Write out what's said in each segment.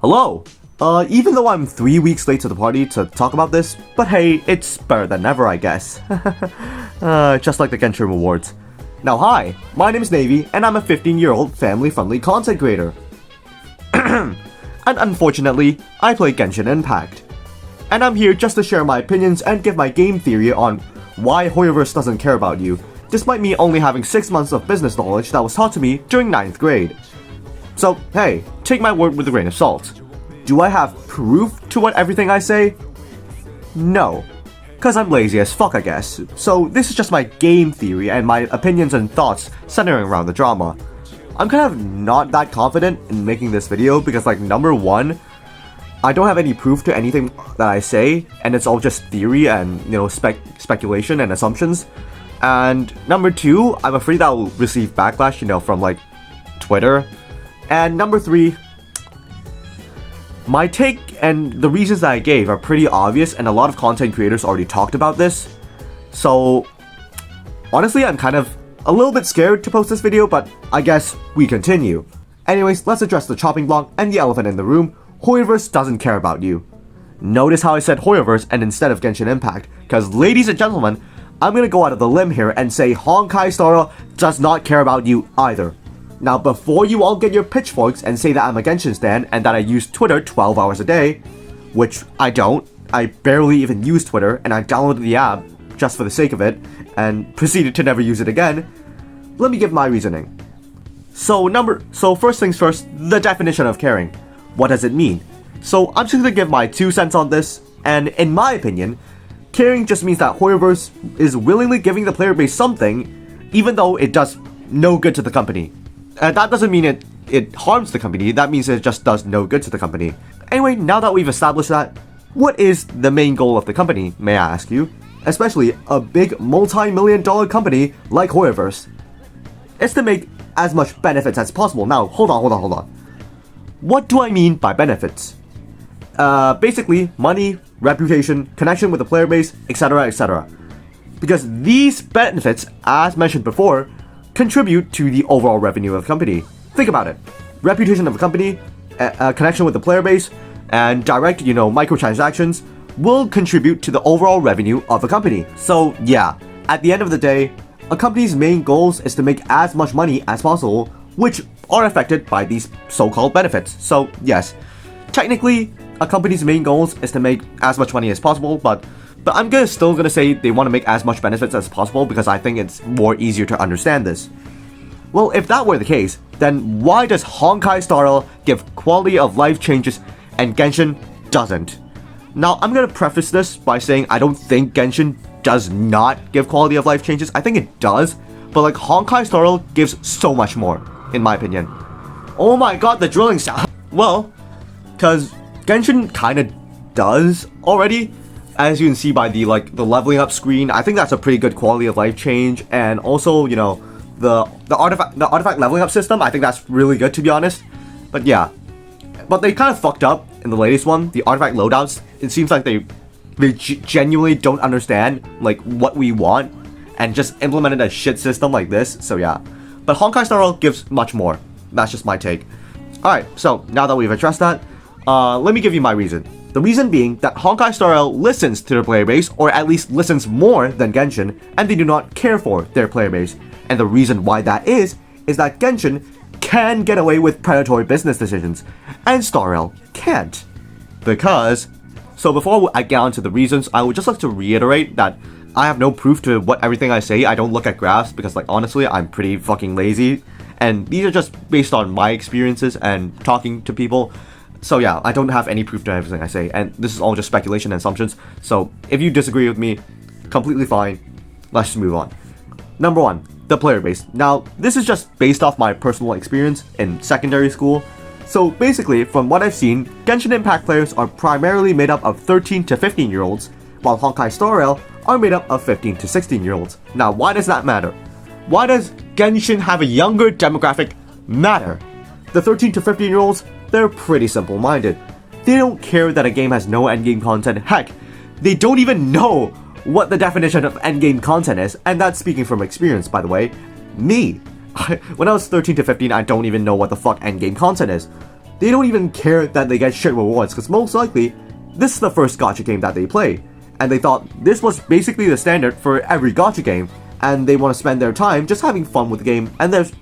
Hello! Even though I'm 3 weeks late to the party to talk about this, but hey, it's better than never, I guess. Just like the Genshin rewards. Now hi, my name is Neivy, and I'm a 15-year-old family-friendly content creator. And unfortunately, I play Genshin Impact. And I'm here just to share my opinions and give my game theory on why Hoyoverse doesn't care about you, despite me only having 6 months of business knowledge that was taught to me during 9th grade. So, hey, take my word with a grain of salt. Do I have proof to what everything I say? No. Cause I'm lazy as fuck, I guess. So this is just my game theory and my opinions and thoughts centering around the drama. I'm kind of not that confident in making this video because, like, number one, I don't have any proof to anything that I say, and it's all just theory and, you know, speculation and assumptions. And number two, I'm afraid I'll receive backlash, you know, from, like, Twitter. And number three, my take and the reasons that I gave are pretty obvious, and a lot of content creators already talked about this. So, honestly, I'm kind of a little bit scared to post this video, but I guess we continue. Anyways, let's address the chopping block and the elephant in the room. Hoyoverse doesn't care about you. Notice how I said Hoyoverse and instead of Genshin Impact, because ladies and gentlemen, I'm gonna go out of the limb here and say Honkai Star Rail does not care about you either. Now, before you all get your pitchforks and say that I'm a Genshin stan and that I use Twitter 12 hours a day, which I don't, I barely even use Twitter, and I downloaded the app just for the sake of it, and proceeded to never use it again, let me give my reasoning. So first things first, the definition of caring. What does it mean? So I'm just gonna give my 2 cents on this, and in my opinion, caring just means that Hoyoverse is willingly giving the player base something, even though it does no good to the company. That doesn't mean it harms the company, that means it just does no good to the company. Anyway, now that we've established that, what is the main goal of the company, may I ask you? Especially a big multi-million-dollar company like Hoyoverse. It's to make as much benefits as possible. Now, hold on. What do I mean by benefits? Basically, money, reputation, connection with the player base, etc, etc. Because these benefits, as mentioned before, contribute to the overall revenue of the company. Think about it. Reputation of a company, connection with the player base, and direct, you know, microtransactions will contribute to the overall revenue of a company. So yeah, at the end of the day, a company's main goals is to make as much money as possible, which are affected by these so-called benefits. So yes, technically, a company's main goals is to make as much money as possible, but I'm still gonna say they want to make as much benefits as possible because I think it's more easier to understand this. Well, if that were the case, then why does Honkai Star Rail give quality of life changes and Genshin doesn't? Now, I'm gonna preface this by saying I don't think Genshin does not give quality of life changes. I think it does, but like Honkai Star Rail gives so much more, in my opinion. Oh my god, the drilling sound! Well, cause Genshin kinda does already. As you can see by the leveling up screen, I think that's a pretty good quality of life change, and also, you know, the artifact leveling up system, I think that's really good, to be honest. But yeah, but they kind of fucked up in the latest one, the artifact loadouts. It seems like they genuinely don't understand like what we want and just implemented a shit system like this. So yeah, but Honkai Star Rail gives much more. That's just my take. Alright, so now that we've addressed that, let me give you my reason. The reason being that Honkai Star Rail listens to their player base, or at least listens more than Genshin, and they do not care for their player base. And the reason why that is that Genshin can get away with predatory business decisions, and Star Rail can't. Because, so before I get on to the reasons, I would just like to reiterate that I have no proof to what everything I say. I don't look at graphs because, like, honestly, I'm pretty fucking lazy. And these are just based on my experiences and talking to people. So yeah, I don't have any proof to everything I say, and this is all just speculation and assumptions, so if you disagree with me, completely fine, let's just move on. Number 1, the player base. Now, this is just based off my personal experience in secondary school. So basically, from what I've seen, Genshin Impact players are primarily made up of 13 to 15 year olds, while Honkai Star Rail are made up of 15 to 16 year olds. Now, why does that matter? Why does Genshin have a younger demographic matter? The 13 to 15 year olds, they're pretty simple-minded. They don't care that a game has no endgame content. Heck, they don't even know what the definition of endgame content is, and that's speaking from experience, by the way. Me. When I was 13 to 15, I don't even know what the fuck endgame content is. they don't even care that they get shit rewards, because most likely, this is the first gacha game that they play, and they thought this was basically the standard for every gacha game, and they want to spend their time just having fun with the game, and there's,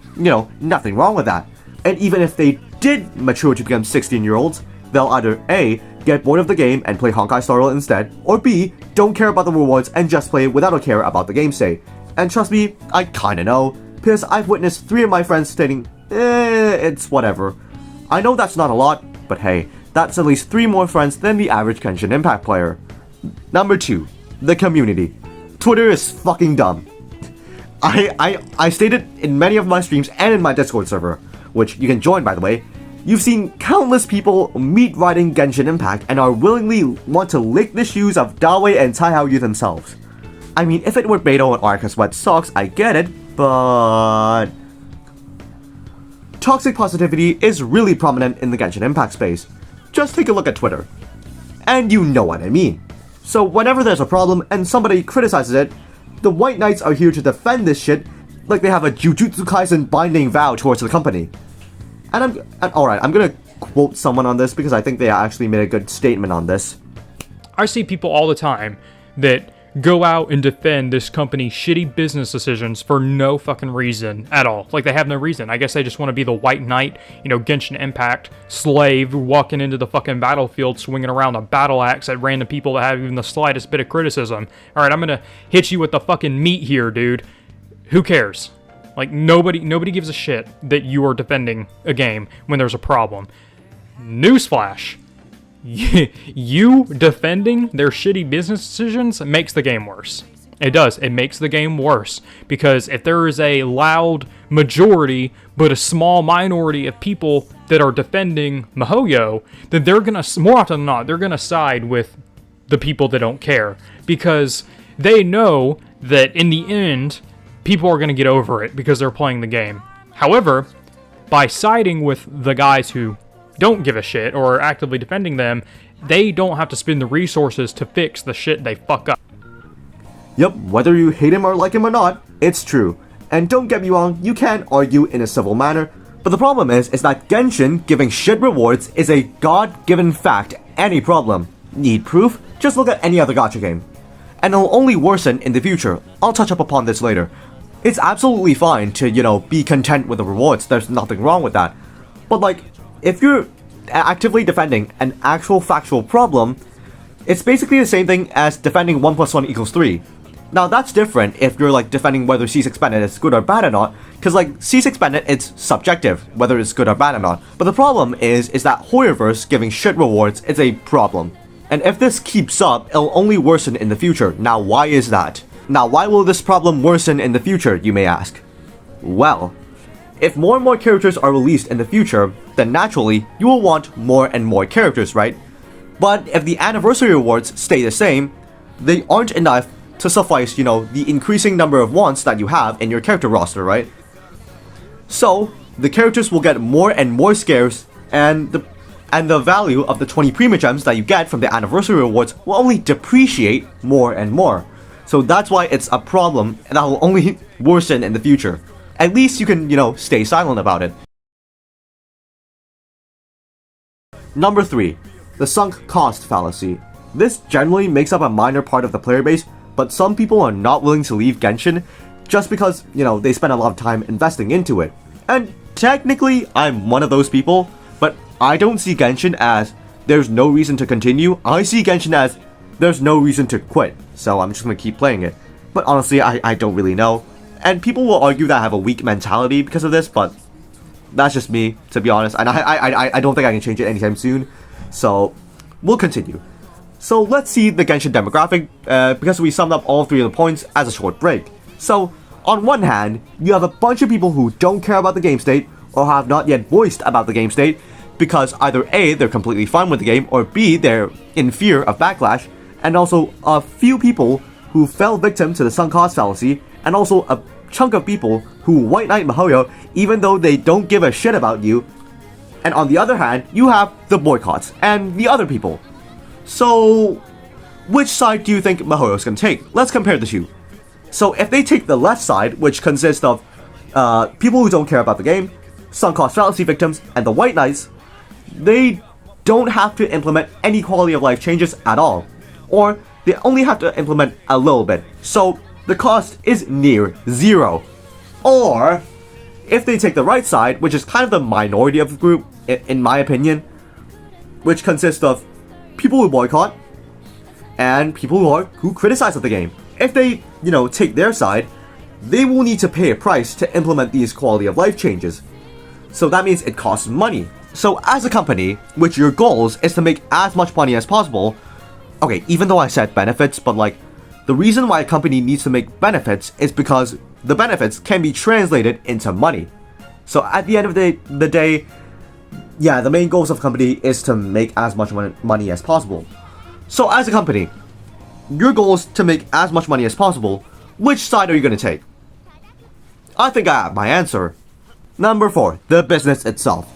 nothing wrong with that. And even if they did mature to become 16-year-olds, they'll either A, get bored of the game and play Honkai Star Rail instead, or B, don't care about the rewards and just play without a care about the game state. And trust me, I kinda know, because I've witnessed 3 of my friends stating, it's whatever. I know that's not a lot, but hey, that's at least 3 more friends than the average Genshin Impact player. Number 2, the community. Twitter is fucking dumb. I stated in many of my streams and in my Discord server, which you can join by the way, you've seen countless people meet riding Genshin Impact and are willingly want to lick the shoes of Dawei and Taihaoyu themselves. I mean, if it were Beto and Arcus wet socks, I get it, but... Toxic positivity is really prominent in the Genshin Impact space. Just take a look at Twitter. And you know what I mean. So whenever there's a problem and somebody criticizes it, the White Knights are here to defend this shit like they have a Jujutsu Kaisen binding vow towards the company. And alright, I'm gonna quote someone on this because I think they actually made a good statement on this. I see people all the time that go out and defend this company's shitty business decisions for no fucking reason at all. Like, they have no reason. I guess they just want to be the White Knight, Genshin Impact slave walking into the fucking battlefield swinging around a battle axe at random people that have even the slightest bit of criticism. Alright, I'm gonna hit you with the fucking meat here, dude. Who cares? Like, nobody gives a shit that you are defending a game when there's a problem. Newsflash. You defending their shitty business decisions makes the game worse. It does. It makes the game worse. Because if there is a loud majority, but a small minority of people that are defending Mihoyo, then they're gonna, more often than not, they're gonna side with the people that don't care. Because they know that in the end, people are going to get over it because they're playing the game. However, by siding with the guys who don't give a shit or are actively defending them, they don't have to spend the resources to fix the shit they fuck up. Yep, whether you hate him or like him or not, it's true. And don't get me wrong, you can argue in a civil manner, but the problem is that Genshin giving shit rewards is a God-given fact. Any problem. Need proof? Just look at any other gacha game. And it'll only worsen in the future. I'll touch up upon this later. It's absolutely fine to, be content with the rewards, there's nothing wrong with that. But like, if you're actively defending an actual factual problem, it's basically the same thing as defending 1 + 1 = 3. Now that's different if you're like defending whether C6 Bennett is good or bad or not, because like C6 Bennett, it's subjective whether it's good or bad or not. But the problem is that Hoyoverse giving shit rewards is a problem. And if this keeps up, it'll only worsen in the future. Now why is that? Now why will this problem worsen in the future, you may ask? Well, if more and more characters are released in the future, then naturally, you will want more and more characters, right? But if the anniversary rewards stay the same, they aren't enough to suffice, the increasing number of wants that you have in your character roster, right? So, the characters will get more and more scarce, and the value of the 20 Prima Gems that you get from the anniversary rewards will only depreciate more and more. So that's why it's a problem, and that will only worsen in the future. At least you can, stay silent about it. Number 3, the sunk cost fallacy. This generally makes up a minor part of the player base, but some people are not willing to leave Genshin just because, they spend a lot of time investing into it. And technically, I'm one of those people, but I don't see Genshin as there's no reason to continue. I see Genshin as there's no reason to quit, so I'm just gonna keep playing it. But honestly, I don't really know. And people will argue that I have a weak mentality because of this, but that's just me, to be honest. And I don't think I can change it anytime soon. So, we'll continue. So let's see the Genshin demographic, because we summed up all 3 of the points as a short break. So, on one hand, you have a bunch of people who don't care about the game state, or have not yet voiced about the game state, because either A, they're completely fine with the game, or B, they're in fear of backlash, and also a few people who fell victim to the sunk cost fallacy, and also a chunk of people who White Knight Mihoyo even though they don't give a shit about you. And on the other hand, you have the boycotts and the other people. So, which side do you think Mihoyo's gonna take? Let's compare the two. So if they take the left side, which consists of people who don't care about the game, sunk cost fallacy victims, and the White Knights, they don't have to implement any quality of life changes at all, or they only have to implement a little bit, so the cost is near zero. Or, if they take the right side, which is kind of the minority of the group, in my opinion, which consists of people who boycott and people who criticize of the game. If they, take their side, they will need to pay a price to implement these quality of life changes. So that means it costs money. So as a company, which your goals is to make as much money as possible, okay, even though I said benefits, but like, the reason why a company needs to make benefits is because the benefits can be translated into money. So at the end of the day, yeah, the main goals of a company is to make as much money as possible. So as a company, your goal is to make as much money as possible. Which side are you going to take? I think I have my answer. Number 4, the business itself.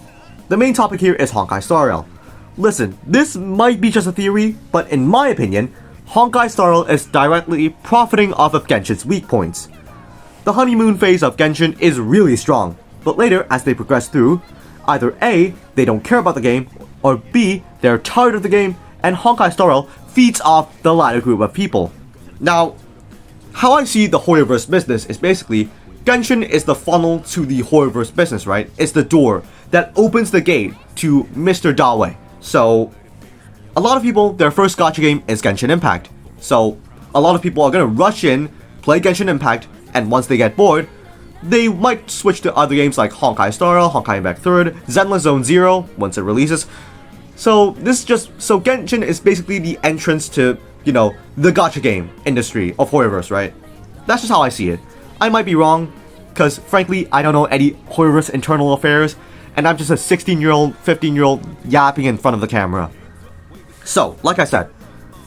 The main topic here is Honkai Star Rail. Listen, this might be just a theory, but in my opinion, Honkai Star Rail is directly profiting off of Genshin's weak points. The honeymoon phase of Genshin is really strong, but later as they progress through, either A, they don't care about the game, or B, they're tired of the game, and Honkai Star Rail feeds off the latter group of people. Now, how I see the Hoyoverse business is basically, Genshin is the funnel to the Hoyoverse business, right? It's the door that opens the gate to Mr. Dawe. So, a lot of people, their first gacha game is Genshin Impact. So, a lot of people are gonna rush in, play Genshin Impact, and once they get bored, they might switch to other games like Honkai Star Rail, Honkai Impact 3rd, Zenless Zone Zero, once it releases. So, Genshin is basically the entrance to, the gacha game industry of Hoyoverse, right? That's just how I see it. I might be wrong, because frankly, I don't know any Hoyoverse internal affairs, and I'm just a 16-year-old, 15-year-old yapping in front of the camera. So, like I said,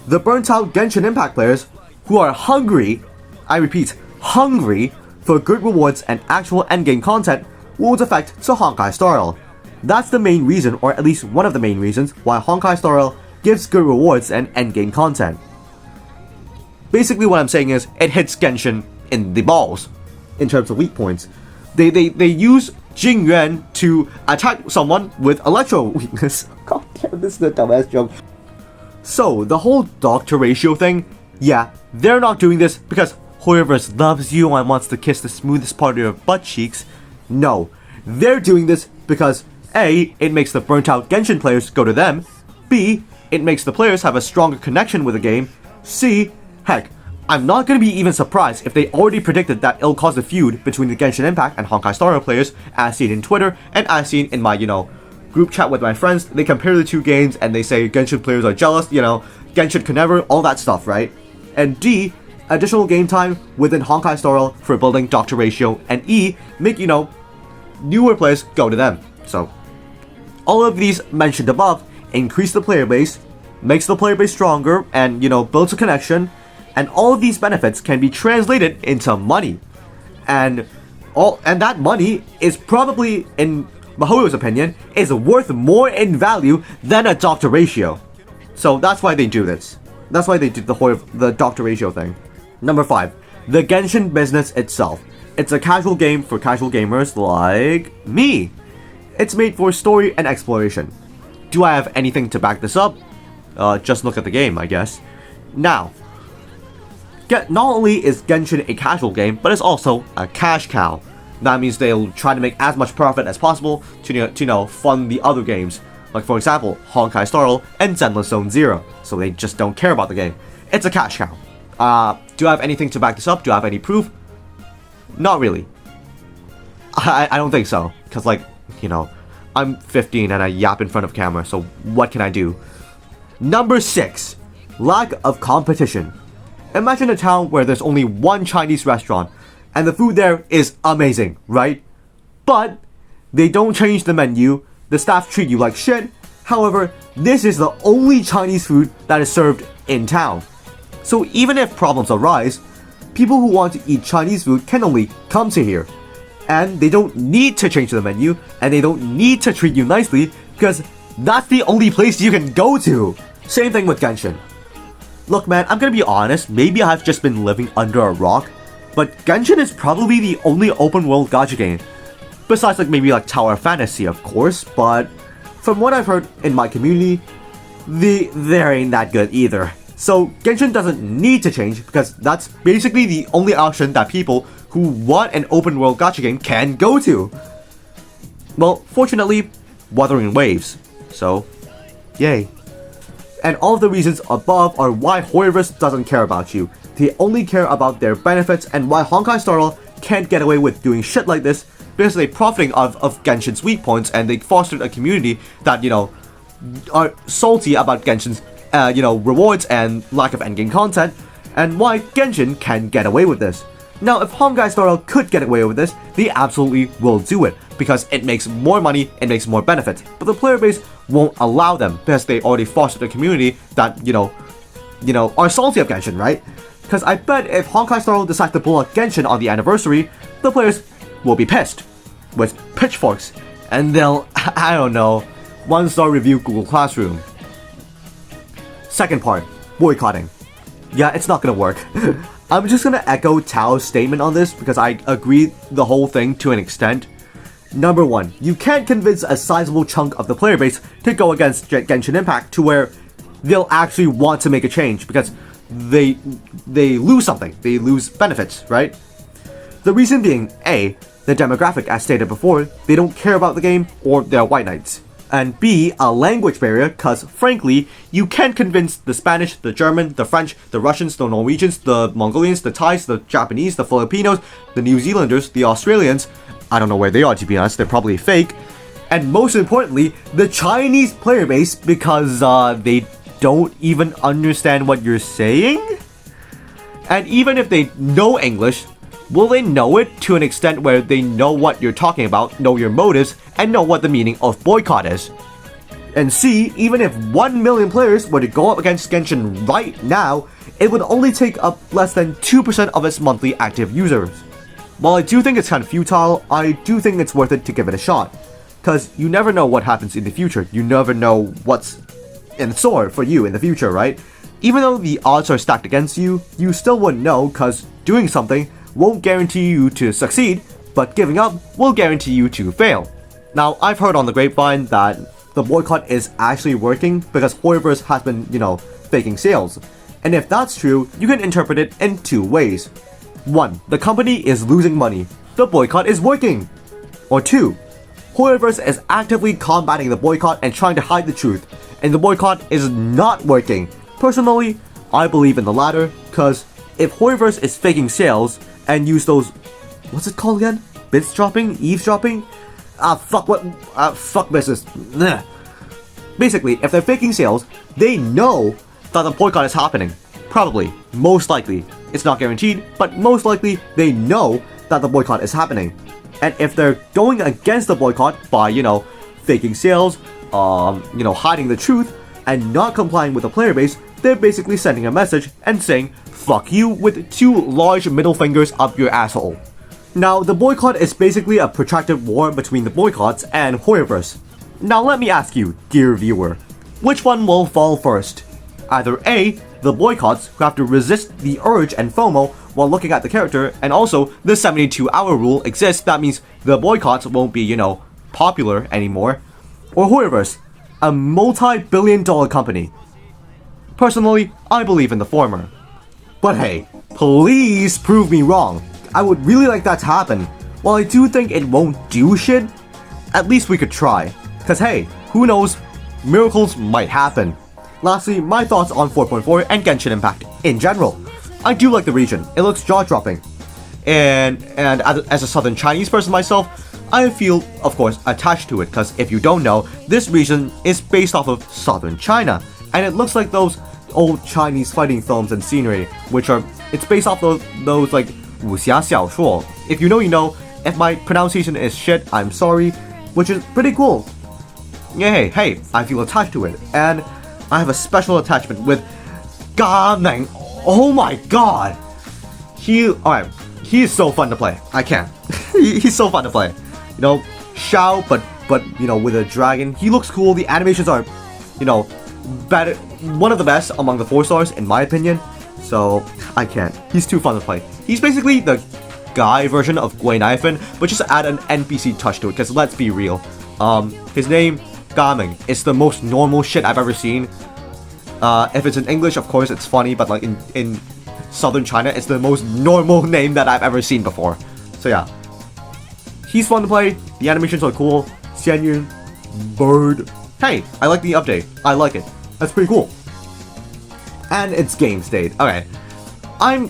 the burnt out Genshin Impact players who are hungry, I repeat, hungry for good rewards and actual endgame content will defect to Honkai Star Rail. That's the main reason, or at least one of the main reasons, why Honkai Star Rail gives good rewards and endgame content. Basically what I'm saying is, it hits Genshin in the balls, in terms of weak points. They use Jingyuan to attack someone with electro weakness. God damn, this is a dumbass joke. So, the whole doctor ratio thing, yeah, they're not doing this because Hoyoverse loves you and wants to kiss the smoothest part of your butt cheeks. No, they're doing this because A, it makes the burnt out Genshin players go to them, B, it makes the players have a stronger connection with the game, C, heck, I'm not gonna be even surprised if they already predicted that it'll cause a feud between the Genshin Impact and Honkai Star Rail players, as seen in Twitter and as seen in my, group chat with my friends. They compare the two games and they say Genshin players are jealous, Genshin can never, all that stuff, right? And D, additional game time within Honkai Star Rail for building doctor ratio, and E, make, newer players go to them. So, all of these mentioned above increase the player base, makes the player base stronger, and, builds a connection, and all of these benefits can be translated into money. And that money is probably, in Mahoyo's opinion, is worth more in value than a doctor ratio. So that's why they do this. That's why they do the doctor ratio thing. Number 5, the Genshin business itself. It's a casual game for casual gamers like me. It's made for story and exploration. Do I have anything to back this up? Just look at the game, I guess. Now, not only is Genshin a casual game, but it's also a cash cow. That means they'll try to make as much profit as possible to fund the other games. Like for example, Honkai Star Rail and Zenless Zone Zero. So they just don't care about the game. It's a cash cow. Do I have anything to back this up? Do I have any proof? Not really. I don't think so. Because I'm 15 and I yap in front of camera, so what can I do? Number 6, lack of competition. Imagine a town where there's only one Chinese restaurant, and the food there is amazing, right? But they don't change the menu, the staff treat you like shit. However, this is the only Chinese food that is served in town. So even if problems arise, people who want to eat Chinese food can only come to here. And they don't need to change the menu, and they don't need to treat you nicely, because that's the only place you can go to. Same thing with Genshin. Look man, I'm gonna be honest, maybe I've just been living under a rock, but Genshin is probably the only open world gacha game. Besides maybe Tower Fantasy, of course, but from what I've heard in my community, they ain't that good either. So Genshin doesn't need to change because that's basically the only option that people who want an open world gacha game can go to. Well, fortunately, weathering waves. So, yay. And all of the reasons above are why Hoyoverse doesn't care about you. They only care about their benefits, and why Honkai Star Rail can't get away with doing shit like this because they're profiting of Genshin's weak points, and they fostered a community that, are salty about Genshin's, rewards and lack of endgame content, and why Genshin can get away with this. Now, if Honkai Star Rail could get away with this, they absolutely will do it, because it makes more money, it makes more benefits, but the player base won't allow them, because they already fostered a community that, are salty of Genshin, right? Because I bet if Honkai Star Rail decide to pull out Genshin on the anniversary, the players will be pissed, with pitchforks, and they'll, I don't know, 1-star review Google Classroom. Second part, boycotting. Yeah, it's not gonna work. I'm just gonna echo Tao's statement on this because I agree the whole thing to an extent. Number one, you can't convince a sizable chunk of the player base to go against Genshin Impact to where they'll actually want to make a change because they lose something, they lose benefits, right? The reason being, A, the demographic as stated before, they don't care about the game or they're white knights. And B, a language barrier, cause frankly, you can't convince the Spanish, the German, the French, the Russians, the Norwegians, the Mongolians, the Thais, the Japanese, the Filipinos, the New Zealanders, the Australians, I don't know where they are to be honest, they're probably fake, and most importantly, the Chinese player base because they don't even understand what you're saying? And even if they know English, will they know it to an extent where they know what you're talking about, know your motives, and know what the meaning of boycott is? And C, even if 1 million players were to go up against Genshin right now, it would only take up less than 2% of its monthly active users. While I do think it's kind of futile, I do think it's worth it to give it a shot. Cause you never know what happens in the future, you never know what's in store for you in the future, right? Even though the odds are stacked against you, you still wouldn't know cause doing something won't guarantee you to succeed, but giving up will guarantee you to fail. Now, I've heard on the grapevine that the boycott is actually working because Hoyoverse has been, faking sales. And if that's true, you can interpret it in two ways. 1. The company is losing money. The boycott is working. Or 2. Hoyoverse is actively combating the boycott and trying to hide the truth, and the boycott is not working. Personally, I believe in the latter, cause if Hoyoverse is faking sales and use those, what's it called again? Bits dropping? Eavesdropping? Fuck business. Nah. Basically, if they're faking sales, they know that the boycott is happening. Probably. Most likely. It's not guaranteed, but most likely they know that the boycott is happening. And if they're going against the boycott by, faking sales, hiding the truth, and not complying with the player base, they're basically sending a message and saying, fuck you, with 2 large middle fingers up your asshole. Now, the boycott is basically a protracted war between the boycotts and Hoyoverse. Now let me ask you, dear viewer, which one will fall first? Either A, the boycotts who have to resist the urge and FOMO while looking at the character, and also the 72-hour rule exists, that means the boycotts won't be, popular anymore. Or Hoyoverse, a multi-billion-dollar company. Personally, I believe in the former. But hey, please prove me wrong. I would really like that to happen. While I do think it won't do shit, at least we could try. Cause hey, who knows, miracles might happen. Lastly, my thoughts on 4.4 and Genshin Impact in general. I do like the region, it looks jaw-dropping. And as a Southern Chinese person myself, I feel, of course, attached to it, because if you don't know, this region is based off of Southern China, and it looks like those old Chinese fighting films and scenery, it's based off those like wuxia xiaoshuo. If you know, you know. If my pronunciation is shit, I'm sorry, which is pretty cool. Yeah, hey, I feel attached to it, and I have a special attachment with Ga-Meng. Oh my god! He is so fun to play. I can't. He's so fun to play. Shao, but with a dragon. He looks cool. The animations are, better, one of the best among the 4 stars in my opinion. So I can't. He's too fun to play. He's basically the guy version of Gui Naifan, but just add an NPC touch to it. Because let's be real, his name gaming. It's the most normal shit I've ever seen. If it's in English, of course, it's funny, but like in southern China, it's the most normal name that I've ever seen before. So yeah. He's fun to play, the animations are cool. Xianyun, bird. Hey, I like the update. I like it. That's pretty cool. And it's game state. Okay. I'm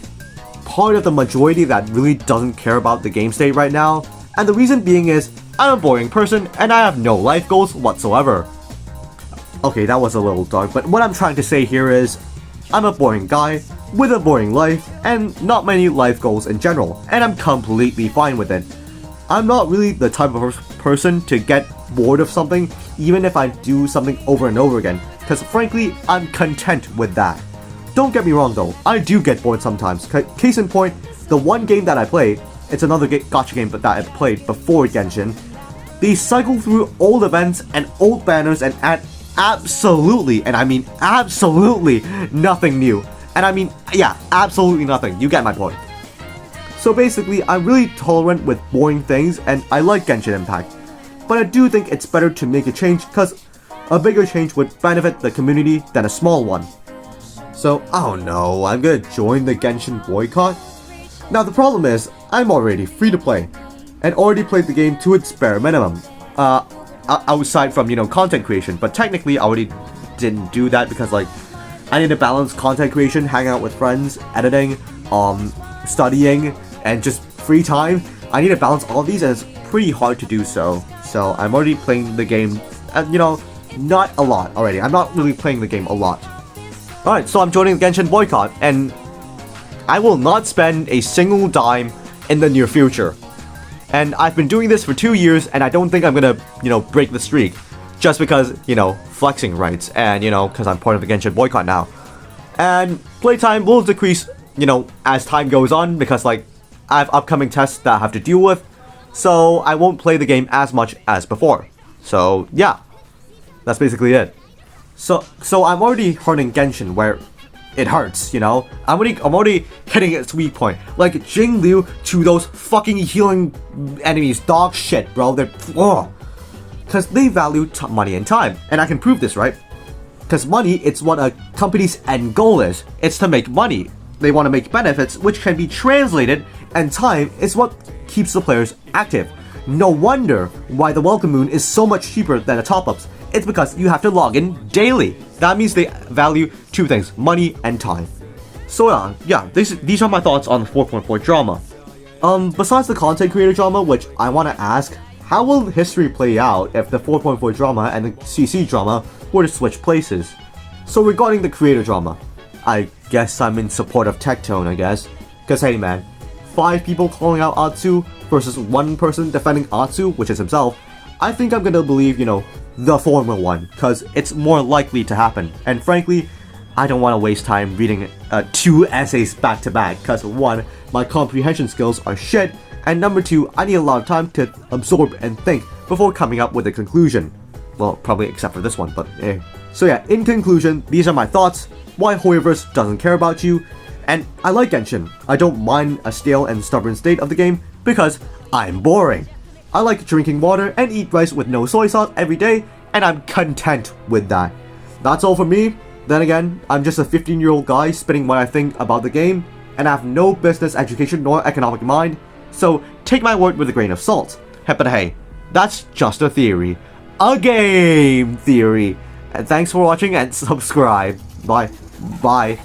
part of the majority that really doesn't care about the game state right now. And the reason being is, I'm a boring person and I have no life goals whatsoever. Okay, that was a little dark, but what I'm trying to say here is, I'm a boring guy with a boring life and not many life goals in general, and I'm completely fine with it. I'm not really the type of person to get bored of something, even if I do something over and over again, because frankly, I'm content with that. Don't get me wrong though, I do get bored sometimes. Case in point, the one game that I play, it's another gacha game that I played before Genshin. They cycle through old events and old banners and add absolutely, and I mean absolutely, nothing new. And I mean, yeah, absolutely nothing. You get my point. So basically, I'm really tolerant with boring things and I like Genshin Impact. But I do think it's better to make a change because a bigger change would benefit the community than a small one. So, oh no, I'm gonna join the Genshin Boycott? Now the problem is, I'm already free to play and already played the game to its bare minimum. Outside from, content creation, but technically I already didn't do that because like, I need to balance content creation, hang out with friends, editing, studying, and just free time. I need to balance all of these and it's pretty hard to do so. So I'm already playing the game, not a lot already. I'm not really playing the game a lot. Alright, so I'm joining the Genshin Boycott and I will not spend a single dime in the near future. And I've been doing this for 2 years and I don't think I'm gonna, break the streak. Just because, flexing rights and, because I'm part of the Genshin Boycott now. And playtime will decrease, as time goes on because like, I have upcoming tests that I have to deal with. So I won't play the game as much as before. So yeah, that's basically it. So I'm already hurting Genshin where it hurts, I'm already hitting its weak point. Like Jing Liu to those fucking healing enemies, dog shit, bro. They're because they value money and time, and I can prove this, right? Because money, it's what a company's end goal is. It's to make money. They want to make benefits, which can be translated, and time is what keeps the players active. No wonder why the Welcome Moon is so much cheaper than the top-ups. It's because you have to log in daily. That means they value two things, money and time. So yeah, these are my thoughts on the 4.4 drama. Besides the content creator drama, which I want to ask, how will history play out if the 4.4 drama and the CC drama were to switch places? So regarding the creator drama, I guess I'm in support of Tectone, I guess. Cause hey man, 5 people calling out Atsu versus 1 person defending Atsu, which is himself, I think I'm gonna believe, the former one, cause it's more likely to happen. And frankly, I don't want to waste time reading 2 essays back to back, cause 1, my comprehension skills are shit, and number 2, I need a lot of time to absorb and think before coming up with a conclusion. Well, probably except for this one, but eh. So yeah, in conclusion, these are my thoughts, why Hoyoverse doesn't care about you, and I like Genshin. I don't mind a stale and stubborn state of the game, because I'm boring. I like drinking water and eat rice with no soy sauce every day, and I'm content with that. That's all for me. Then again, I'm just a 15-year-old guy spitting what I think about the game, and I have no business education nor economic mind, so take my word with a grain of salt. But hey, that's just a theory. A game theory. And thanks for watching and subscribe. Bye. Bye.